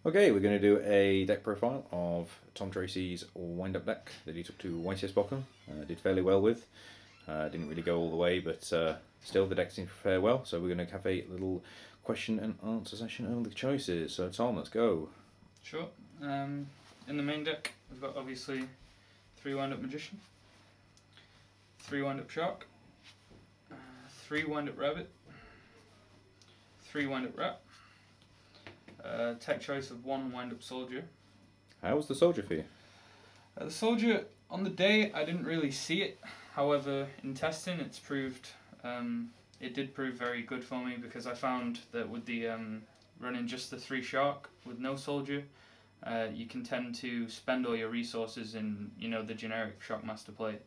Okay, we're going to do a deck profile of Tom Tracy's wind-up deck that he took to YCS Bochum. Did fairly well with. Didn't really go all the way, but still the deck seemed to fare well. So we're going to have a little question and answer session on the choices. So Tom, let's go. Sure. In the main deck, we've got obviously 3 wind-up Magician, 3 wind-up Shark, 3 wind-up Rabbit, 3 wind-up Rat, tech choice of 1 wind-up Soldier. How was the soldier for you? The Soldier, on the day, I didn't really see it. However, in testing, it did prove very good for me because I found that with the running just the 3 Shark with no Soldier, you can tend to spend all your resources in the generic Shockmaster play,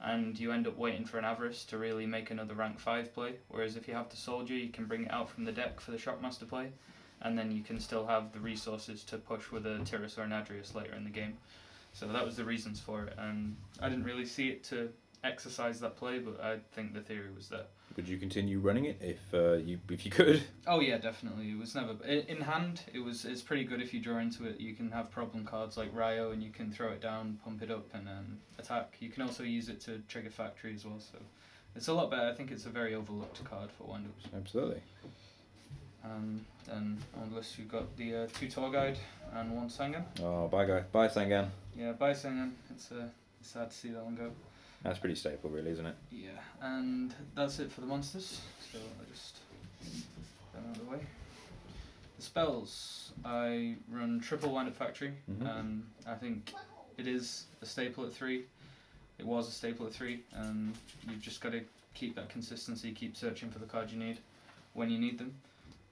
and you end up waiting for an Avarice to really make another rank 5 play, whereas if you have the Soldier you can bring it out from the deck for the Shockmaster play, and then you can still have the resources to push with a Tyrus or an Adrius later in the game. So that was the reasons for it, and I didn't really see it to exercise that play, but I think the theory was there. Would you continue running it if you could? Oh yeah, definitely. It was never in hand. It's pretty good if you draw into it. You can have problem cards like Ryo, and you can throw it down, pump it up, and attack. You can also use it to trigger Factory as well. So it's a lot better. I think it's a very overlooked card for wind-ups. Absolutely. Then on the list we've got the 2 Tour Guide and 1 Sangan. Oh, bye guy. Bye Sangan. Yeah, bye Sangan. It's sad to see that one go. That's pretty staple, really, isn't it? Yeah, and that's it for the monsters. So I'll just get them out of the way. The spells, I run triple wind-up Factory. Mhm. I think it is a staple at 3. It was a staple at 3. You've just got to keep that consistency, keep searching for the cards you need when you need them.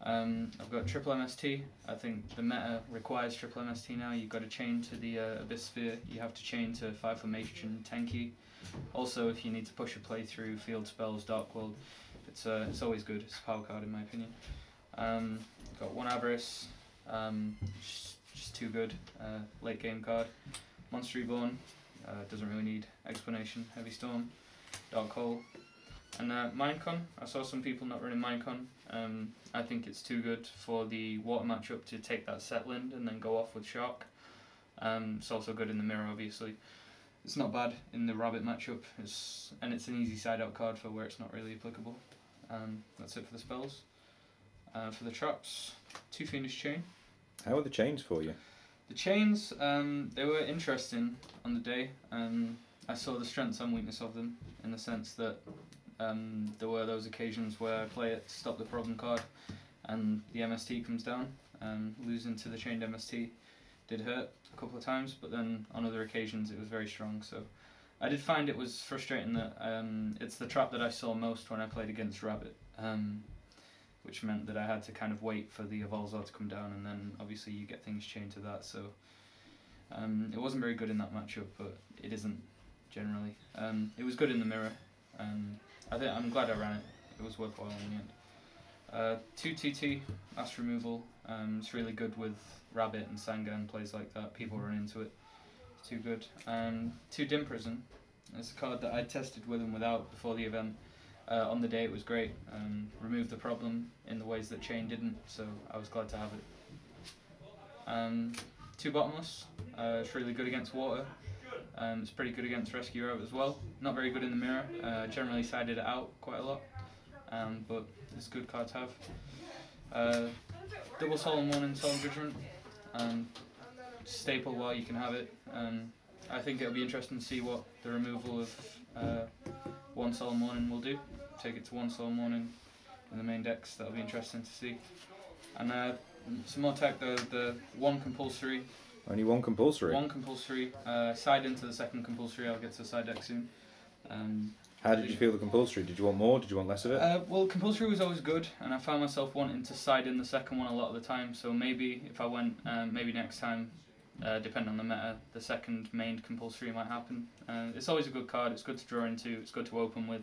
I've got triple MST. I think the meta requires triple MST now. You've got to chain to the Abyss Sphere. You have to chain to 5 Formation, Tenki. Also, if you need to push a play through field spells, Dark World, it's always good. It's a power card in my opinion. Got 1 Avarice, just too good. Late game card. Monster Reborn, doesn't really need explanation. Heavy Storm, Dark Hole. And Minecon, I saw some people not running Minecon. I think it's too good for the water matchup to take that Setland and then go off with Shark. It's also good in the mirror, obviously. It's not bad in the Rabbit matchup, and it's an easy side-out card for where it's not really applicable. That's it for the spells. For the traps, 2 Fiendish Chain. How are the chains for you? The chains, they were interesting on the day. I saw the strengths and weakness of them in the sense that there were those occasions where I play it to stop the problem card and the MST comes down. Losing to the chained MST did hurt a couple of times, but then on other occasions it was very strong. So I did find it was frustrating that it's the trap that I saw most when I played against Rabbit, which meant that I had to kind of wait for the Evolzar to come down, and then obviously you get things chained to that. So it wasn't very good in that matchup, but it isn't generally. It was good in the mirror. I'm glad I ran it. It was worthwhile in the end. 2 TT, Ass Removal. It's really good with Rabbit and Sangan, plays like that. People run into it. It's too good. 2 Dim Prison. It's a card that I tested with and without before the event. On the day it was great. Removed the problem in the ways that Chain didn't, so I was glad to have it. 2 Bottomless. It's really good against water. It's pretty good against Rescue Route as well. Not very good in the mirror. Generally sided it out quite a lot. But it's a good card to have. Double Solemn Warning, Solemn Judgment. Staple while you can have it. I think it'll be interesting to see what the removal of 1 Solemn Warning will do. Take it to 1 Solemn Warning in the main decks. That'll be interesting to see. And some more tech, the 1 Compulsory. Only 1 compulsory? 1 compulsory. Side into the 2nd compulsory. I'll get to the side deck soon. How did you feel the compulsory? Did you want more? Did you want less of it? Well, compulsory was always good, and I found myself wanting to side in the 2nd one a lot of the time. So maybe if I went, maybe next time, depending on the meta, the 2nd main compulsory might happen. It's always a good card. It's good to draw into. It's good to open with.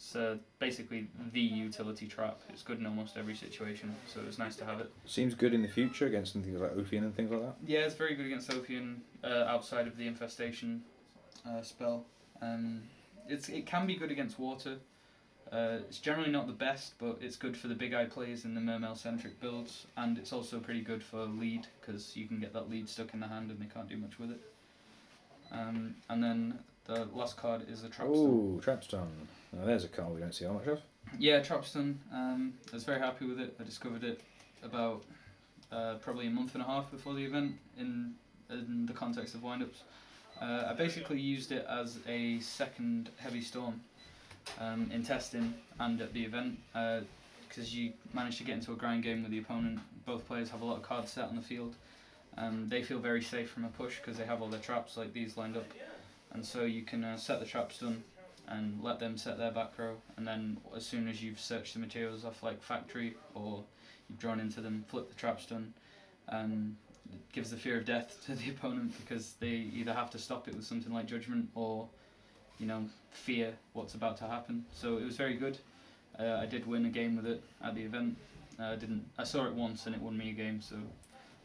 It's basically the utility trap. It's good in almost every situation, so it was nice to have it. Seems good in the future against things like Ophion and things like that? Yeah, it's very good against Ophion outside of the Infestation spell. It can be good against water. It's generally not the best, but it's good for the big eye plays in the Mermail-centric builds, and it's also pretty good for lead, because you can get that lead stuck in the hand and they can't do much with it. And then the last card is the Trapstone. Ooh, Trapstone. Now there's a card we don't see how much of. Yeah, Trapstone. I was very happy with it. I discovered it about probably a month and a half before the event in the context of windups. I basically used it as a second Heavy Storm in testing and at the event, because you manage to get into a grind game with the opponent. Both players have a lot of cards set on the field. They feel very safe from a push because they have all their traps like these lined up, and so you can set the trap stun and let them set their back row, and then as soon as you've searched the materials off like factory or you've drawn into them, flip the trap stun. It gives the fear of death to the opponent because they either have to stop it with something like Judgment or, you know, fear what's about to happen. So it was very good. I did win a game with it at the event. I saw it once and it won me a game, so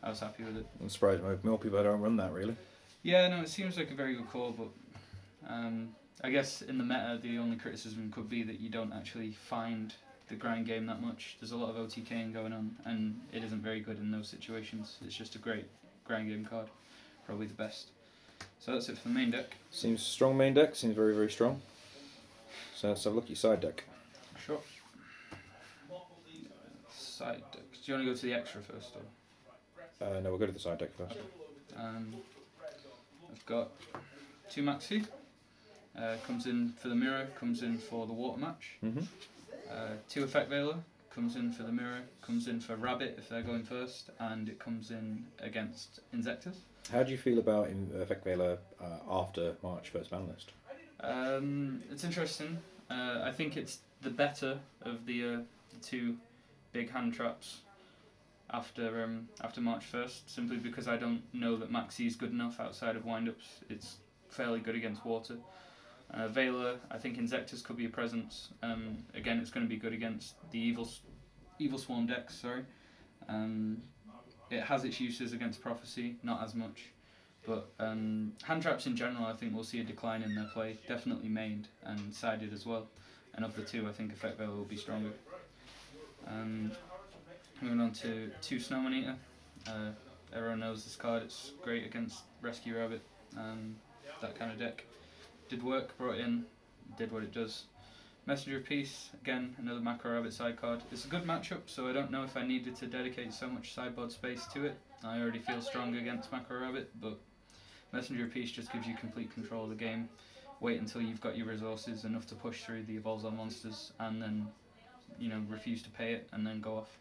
I was happy with it. I'm surprised more people don't run that, really. Yeah, no, it seems like a very good call, but I guess in the meta the only criticism could be that you don't actually find the grind game that much. There's a lot of OTKing going on and it isn't very good in those situations. It's just a great grind game card, probably the best. So that's it for the main deck. Seems strong main deck, seems very, very strong. So let's have a look at your side deck. Sure. Side deck. Do you want to go to the extra first, or? No, we'll go to the side deck first. I've got 2 Maxi. Comes in for the mirror, comes in for the water match. 2 Effect Veiler, comes in for the mirror, comes in for Rabbit if they're going first, and it comes in against Inzektor. How do you feel about Effect Veiler after March first ban list? It's interesting. I think it's the better of the 2 big hand traps after March 1st, simply because I don't know that Maxi is good enough outside of windups. It's fairly good against water. Veiler, I think Inzektor could be a presence. Again, it's going to be good against the Evil Swarm decks, sorry. It has its uses against Prophecy, not as much. But hand traps in general, I think we'll see a decline in their play. Definitely mained and sided as well. And of the 2, I think Effect Veiler will be stronger. Moving on to 2 Snowman Eater. Everyone knows this card, it's great against Rescue Rabbit, that kind of deck. Did work, brought it in, did what it does. Messenger of Peace, again, another Macro Rabbit side card. It's a good matchup, so I don't know if I needed to dedicate so much sideboard space to it. I already feel strong against Macro Rabbit, but Messenger of Peace just gives you complete control of the game. Wait until you've got your resources enough to push through the Evolves on monsters, and then, you know, refuse to pay it, and then go off.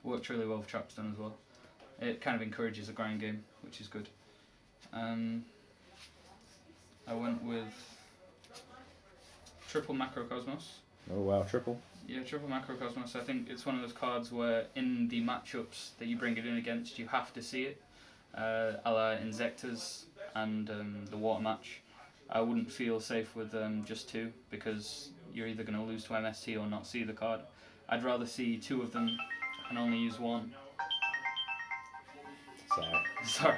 Worked really well with Trapstone as well. It kind of encourages a grind game, which is good. I went with triple Macrocosmos. Oh wow, triple. Yeah, triple Macrocosmos. I think it's one of those cards where in the matchups that you bring it in against, you have to see it. A la Inzektor and the water match. I wouldn't feel safe with just 2 because you're either going to lose to MST or not see the card. I'd rather see 2 of them and only use 1. Sorry. Sorry.